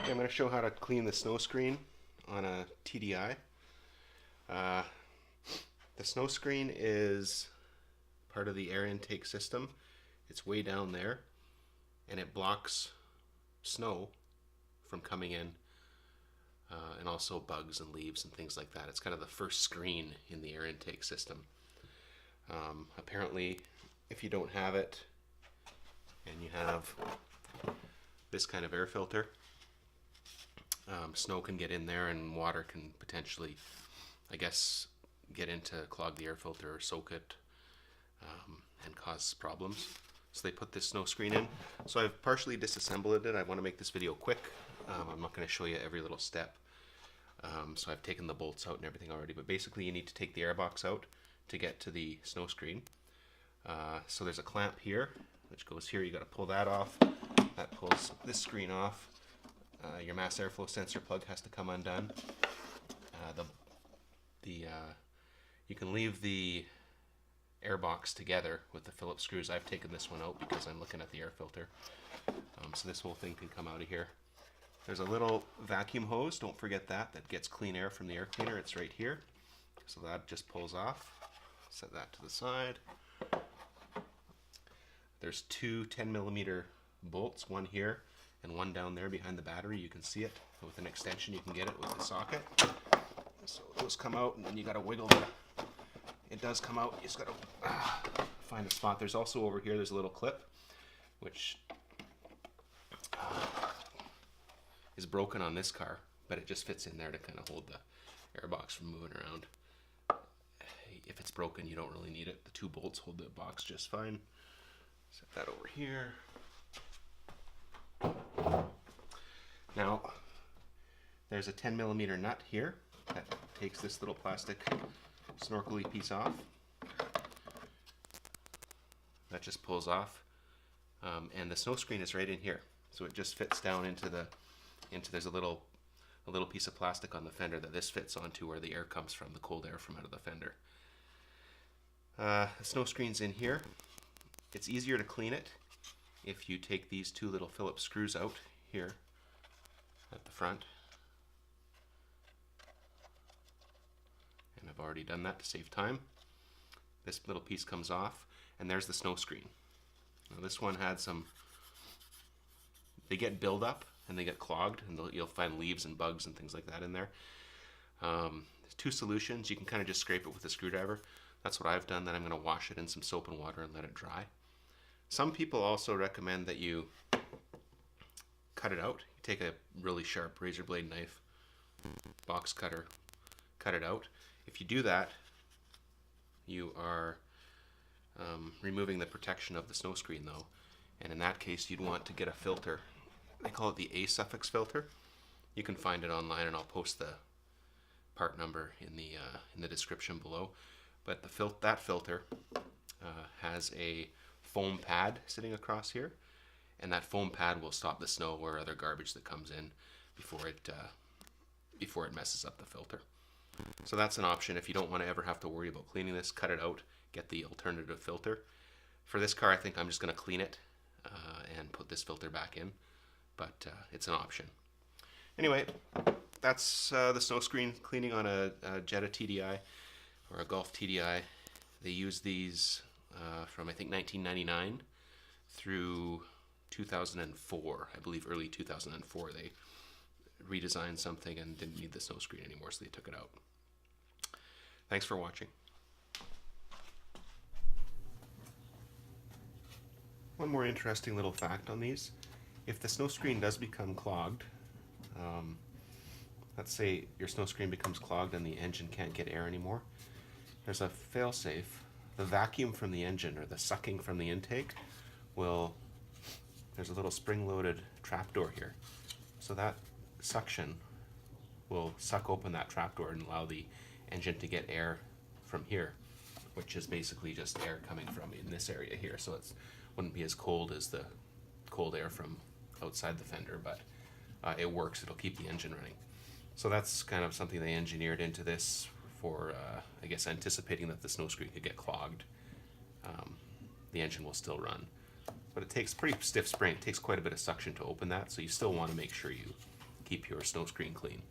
I'm going to show how to clean the snow screen on a TDI. The snow screen is part of the air intake system. It's way down there and it blocks snow from coming in and also bugs and leaves and things like that. It's kind of the first screen in the air intake system. Apparently, if you don't have it and you have this kind of air filter, snow can get in there and water can potentially, I guess, get into clog the air filter or soak it and cause problems. So they put this snow screen in. So I've partially disassembled it. I want to make this video quick. I'm not going to show you every little step. So I've taken the bolts out and everything already, but basically you need to take the air box out to get to the snow screen. So there's a clamp here which goes here. You got to pull that off. That pulls this screen off. Your mass airflow sensor plug has to come undone. You can leave the air box together with the Phillips screws. I've taken this one out because I'm looking at the air filter. So this whole thing can come out of here. There's a little vacuum hose, don't forget that gets clean air from the air cleaner. It's right here. So that just pulls off. Set that to the side. There's two 10mm bolts, one here and one down there behind the battery. You can see it. With an extension you can get it with the socket. So those come out and then you got to wiggle them. It does come out. You just got to find a spot. There's also over here, there's a little clip which is broken on this car, but it just fits in there to kind of hold the air box from moving around. If it's broken, you don't really need it. The two bolts hold the box just fine. Set that over here. Now, there's a 10mm nut here that takes this little plastic snorkely piece off. That just pulls off. And the snow screen is right in here. So it just fits down into there's a little piece of plastic on the fender that this fits onto where the air comes from, the cold air from out of the fender. The snow screen's in here. It's easier to clean it if you take these two little Phillips screws out here at the front. And I've already done that to save time. This little piece comes off and there's the snow screen. Now this one had they get buildup and they get clogged and you'll find leaves and bugs and things like that in there. There's two solutions. You can kind of just scrape it with a screwdriver. That's what I've done. Then I'm going to wash it in some soap and water and let it dry. Some people also recommend that you cut it out. You take a really sharp razor blade knife, box cutter, cut it out. If you do that, you are removing the protection of the snow screen though. And in that case, you'd want to get a filter. They call it the A suffix filter. You can find it online and I'll post the part number in the description below. But that filter has a foam pad sitting across here, and that foam pad will stop the snow or other garbage that comes in before it messes up the filter. So that's an option if you don't want to ever have to worry about cleaning this. Cut it out, get the alternative filter. For this car, I think I'm just going to clean it and put this filter back in, but it's an option. Anyway, that's the snow screen cleaning on a Jetta TDI or a Golf TDI. They use these from I think 1999 through 2004. I believe early 2004 they redesigned something and didn't need the snow screen anymore, so they took it out. Thanks for watching. One more interesting little fact on these. If the snow screen does become clogged, let's say your snow screen becomes clogged and the engine can't get air anymore, there's a fail-safe. The vacuum from the engine or the sucking from the intake there's a little spring-loaded trapdoor here. So that suction will suck open that trapdoor and allow the engine to get air from here, which is basically just air coming from in this area here. So it wouldn't be as cold as the cold air from outside the fender, but it works. It'll keep the engine running. So that's kind of something they engineered into this for, I guess, anticipating that the snow screen could get clogged. The engine will still run. But it takes pretty stiff spring. It takes quite a bit of suction to open that, so you still want to make sure you keep your snow screen clean.